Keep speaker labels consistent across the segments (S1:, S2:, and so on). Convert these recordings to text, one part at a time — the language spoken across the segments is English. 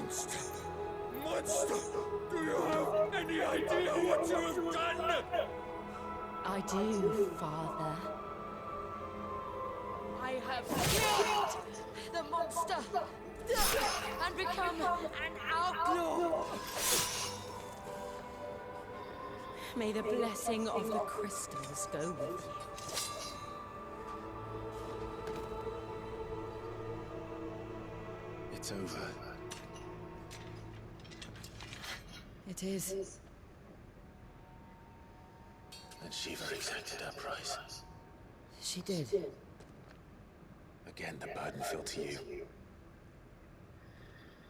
S1: Monster! Monster! Do you have any idea what you have done?
S2: I do, Father. I have killed the monster and become an outlaw. May the blessing of the crystals go with you.
S3: It's over.
S2: It is.
S3: And Shiva exacted her price.
S2: She did.
S3: Again, the burden fell to you.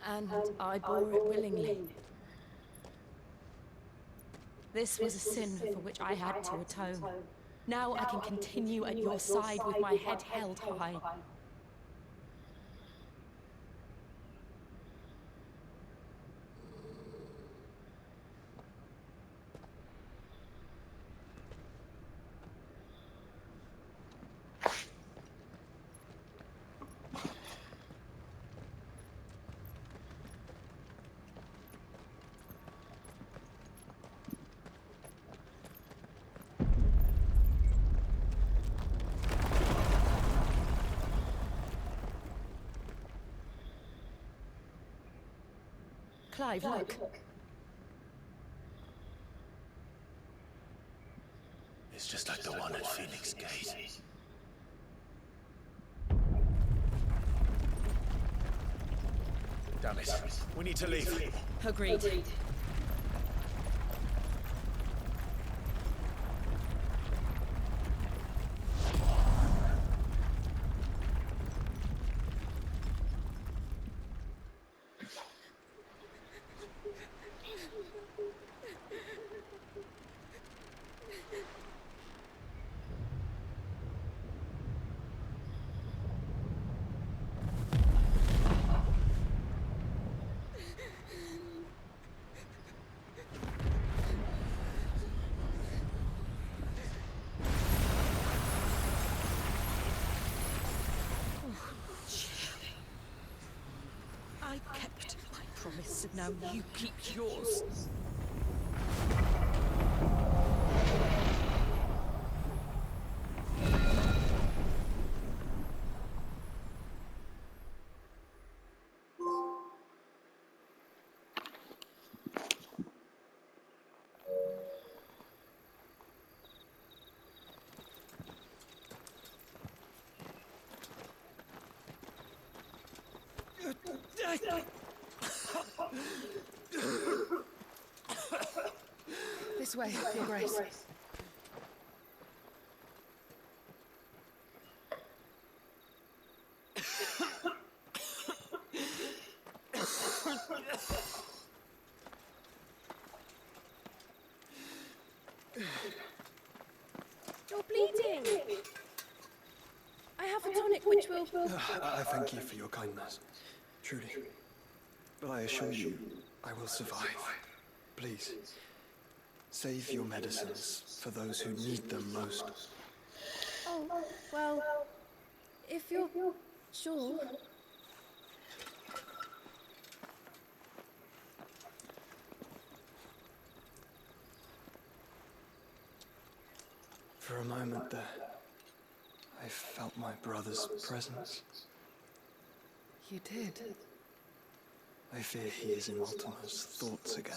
S2: And I bore it willingly. This was a sin for which I had to atone. Now I can continue at your side with my head held high. Clive, look.
S3: It's just like the one at Phoenix Gate. Damn it. We need to leave.
S2: Agreed. I kept my promise, and now you keep yours. This way, Your Grace. You're bleeding. I have a tonic which will...
S4: I thank you for your kindness, truly. But I assure you, I will survive. Please, save your medicines for those who need them most.
S2: Oh, well, if you're sure...
S4: For a moment there, I felt my brother's presence.
S2: You did?
S4: I fear he is in Ultima's thoughts again.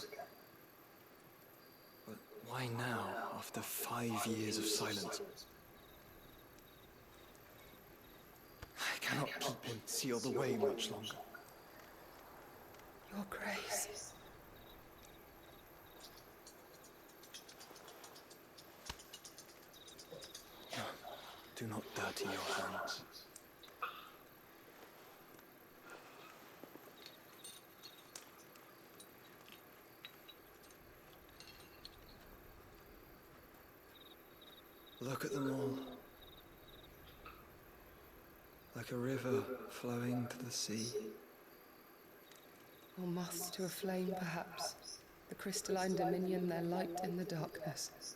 S4: But why now, after 5 years of silence? I cannot keep him sealed away much longer.
S2: Your Grace.
S4: Do not dirty your hands. Look at them all. Like a river flowing to the sea.
S5: Or moths to a flame, perhaps. The crystalline dominion their light in the darkness.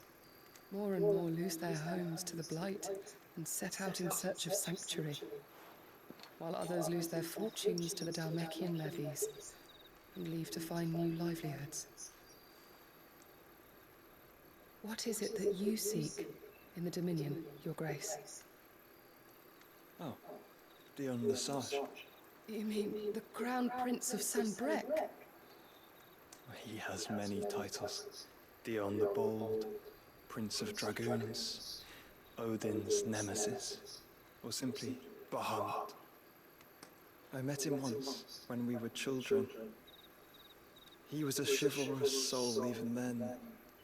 S5: More and more lose their homes to the blight and set out in search of sanctuary, while others lose their fortunes to the Dalmekian levies, and leave to find new livelihoods. What is it that you seek in the Dominion, Your Grace?
S4: Oh, Dion Lesage.
S5: You mean the Crown Prince of Sanbrec?
S4: He has many titles. Dion the Bold, Prince of Dragoons, Odin's Nemesis, or simply Bahamut. I met him once, when we were children. He was a chivalrous soul even then,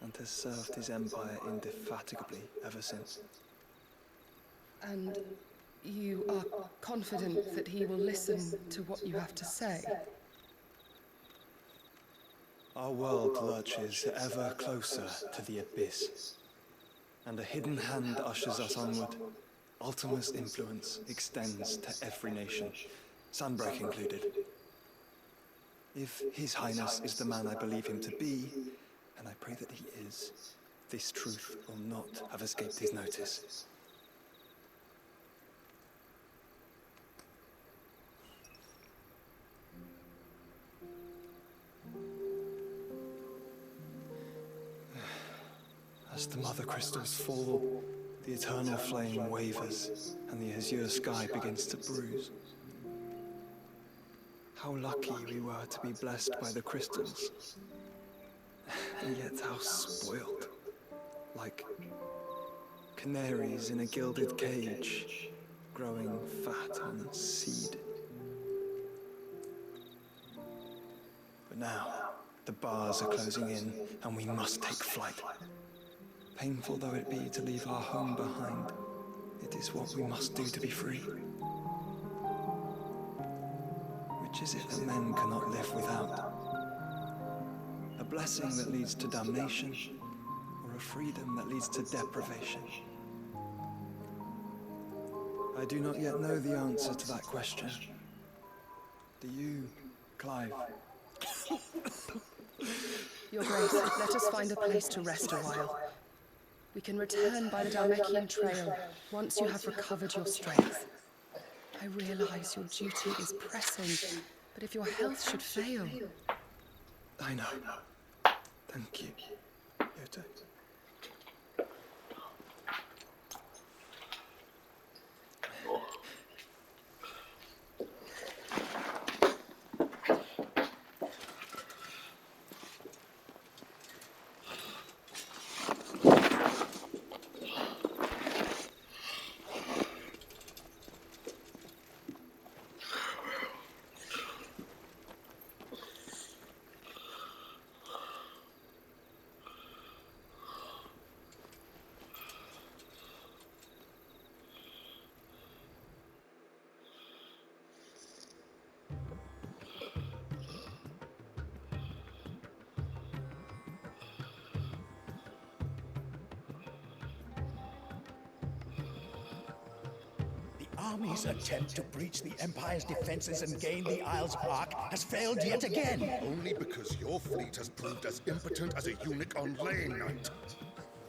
S4: and has served his empire indefatigably ever since.
S5: And you are confident that he will listen to what you have to say?
S4: Our world lurches ever closer to the abyss, and a hidden hand ushers us onward. Ultima's influence extends to every nation, Sanbrec included. If His Highness is the man I believe him to be, and I pray that he is, this truth will not have escaped his notice. As the mother crystals fall, the eternal flame wavers, and the azure sky begins to bruise. How lucky we were to be blessed by the crystals, and yet how spoiled. Like canaries in a gilded cage, growing fat on seed. But now, the bars are closing in, and we must take flight. Painful though it be to leave our home behind, it is what we must do to be free. Which is it that men cannot live without? A blessing that leads to damnation, or a freedom that leads to deprivation? I do not yet know the answer to that question. Do you, Clive?
S5: Your Grace, let us find a place to rest a while. We can return by the Dalmekian trail once you have recovered your strength. I realize your duty is pressing, but if your health should fail...
S4: I know. Thank you, Yoto.
S6: Army's attempt to breach the Empire's defenses and gain the Isle's Ark has failed yet again.
S1: Only because your fleet has proved as impotent as a eunuch on lane night.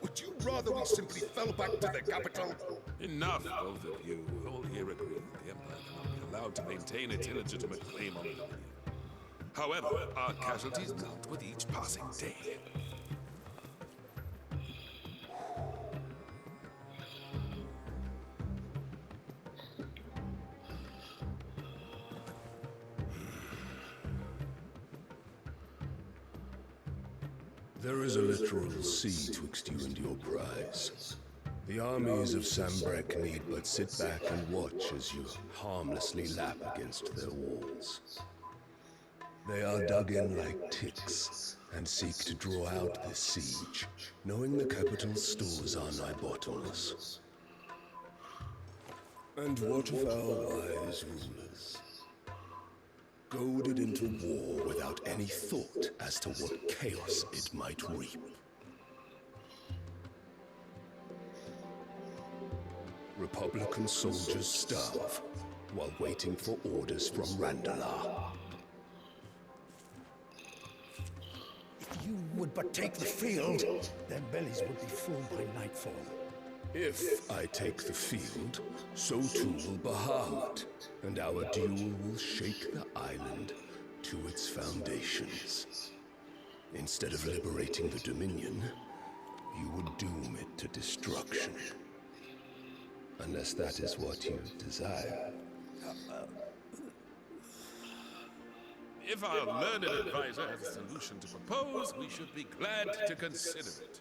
S1: Would you rather we simply fell back to the capital?
S7: Enough, both of you. We all here agree that the Empire cannot be allowed to maintain its illegitimate claim on the Dominion. However, our casualties mount with each passing day.
S8: There is a literal sea twixt you and your prize. The armies of Sanbrec need but sit back and watch as you harmlessly lap against their walls. They are dug in like ticks, and seek to draw out this siege, knowing the capital's stores are nigh bottomless. And what of our wise rulers? Goaded into war without any thought as to what chaos it might reap. Republican soldiers starve while waiting for orders from Randalar.
S6: If you would but take the field, their bellies would be full by nightfall.
S8: If I take the field, so too will Bahamut, and our duel will shake the island to its foundations. Instead of liberating the Dominion, you would doom it to destruction. Unless that is what you desire.
S7: If our learned advisor has a solution to propose, we should be glad to consider it.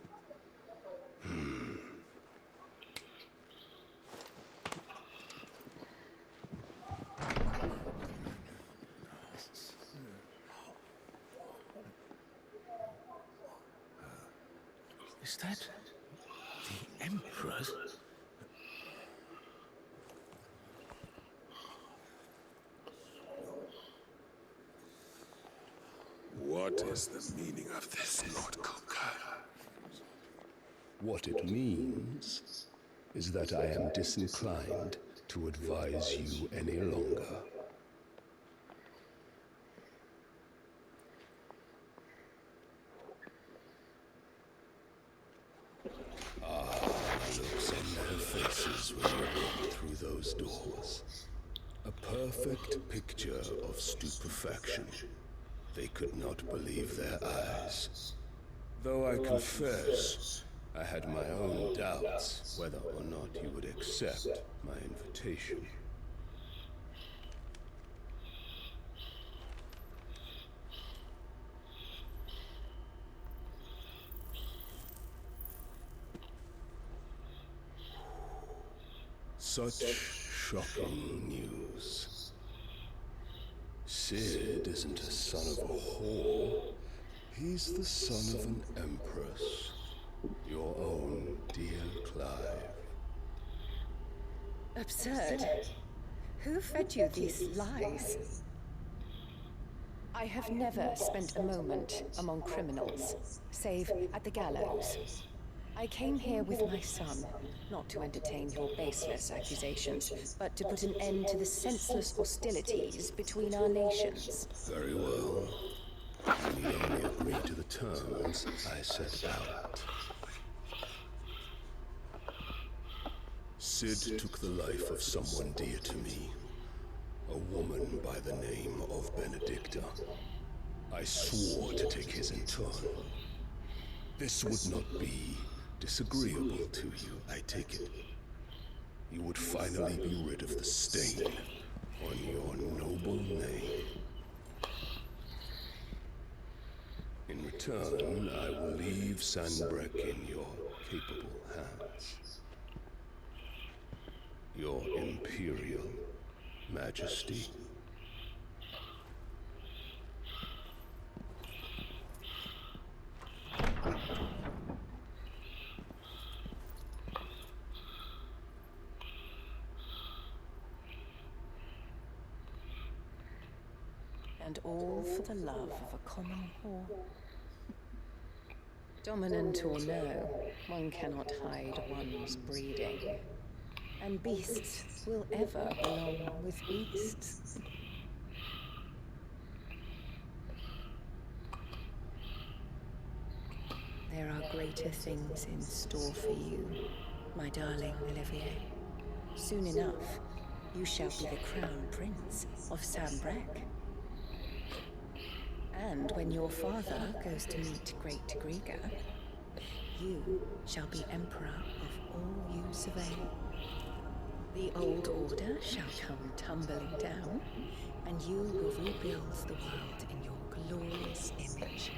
S3: Is that the Emperor's?
S7: What is the meaning of this, Lord Kulka?
S8: What it means is that I am disinclined to advise you any longer. Looks on their faces when you walk through those doors. A perfect picture of stupefaction. They could not believe their eyes. Though I confess, I had my own doubts whether or not you would accept my invitation. Such shocking news. Sid isn't a son of a whore. He's the son of an empress. Your own dear Clive.
S9: Absurd. Who fed you these lies? I have never spent a moment among criminals, save at the gallows. I came here with my son, not to entertain your baseless accusations, but to put an end to the senseless hostilities between our nations.
S8: Very well. You need only agree to the terms I set out. Sid took the life of someone dear to me, a woman by the name of Benedicta. I swore to take his in turn. This would not be disagreeable to you, I take it. You would finally be rid of the stain on your noble name. In return, I will leave Sanbreque in your capable hands. Your Imperial Majesty.
S9: And all for the love of a common whore. Dominant or no, one cannot hide one's breeding. And beasts will ever belong with beasts. There are greater things in store for you, my darling Olivier. Soon enough, you shall be the crown prince of Sanbreque. And when your father goes to meet Great Griga, you shall be emperor of all you survey. The old order shall come tumbling down, and you will rebuild the world in your glorious image.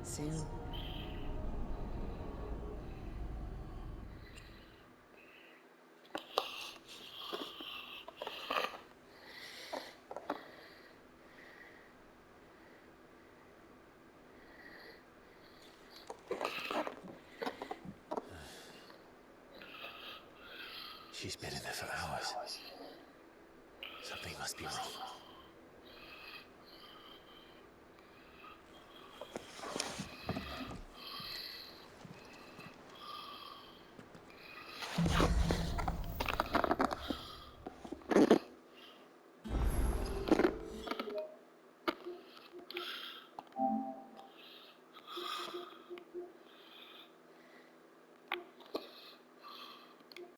S9: Soon.
S3: She's been in there for hours. Something must be wrong.